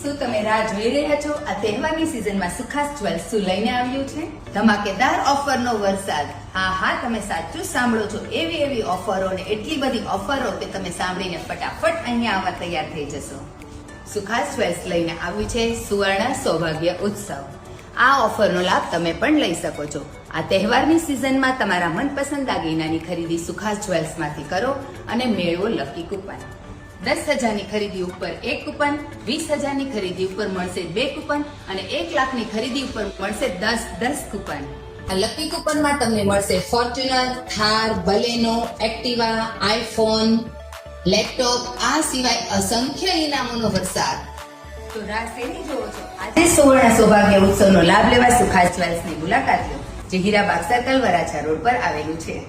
શું તમે રાહ જોઈ રહ્યા છો? આ તહેવારની સિઝનમાં સુખાસ જ્વેલ્સ શું લઈને આવ્યું છે? ધમાકેદાર ઓફરનો વરસાદ. હા, તમે સાચું સાંભળો છો. એવી ઓફરો ને એટલી બધી ઓફરો કે તમે સાંભળીને ફટાફટ અહીંયા આવવા તૈયાર થઈ જશો. સુખાસ જ્વેલ્સ લઈને આવ્યું છે સુવર્ણ સૌભાગ્ય ઉત્સવ. આ ઓફરનો લાભ તમે પણ લઈ શકો છો. આ તહેવારની સિઝનમાં તમારા મનપસંદ દાગીનાની ખરીદી સુખાસ જ્વેલ્સમાંથી કરો અને મેળવો લકી કૂપન. 10,000ની ખરીદી ઉપર 1 કૂપન, 20,000ની ખરીદી ઉપર મળશે 2 કૂપન અને 1 લાખની ખરીદી ઉપર મળશે 10 કૂપન. આ લકી કૂપનમાં તમને મળશે Fortuner, Thar, Baleno, Activa, iPhone, laptop, આ સિવાય અસંખ્ય ઇનામોનો વરસાદ. તો રાહ શેની જોવો છો? આજે સુવર્ણ સૌભાગ્ય ઉત્સવનો લાભ લેવા સુખાસ જ્વેલ્સની મુલાકાત લો, જે હીરાબાગ સર્કલ વરાછા રોડ પર આવેલું છે.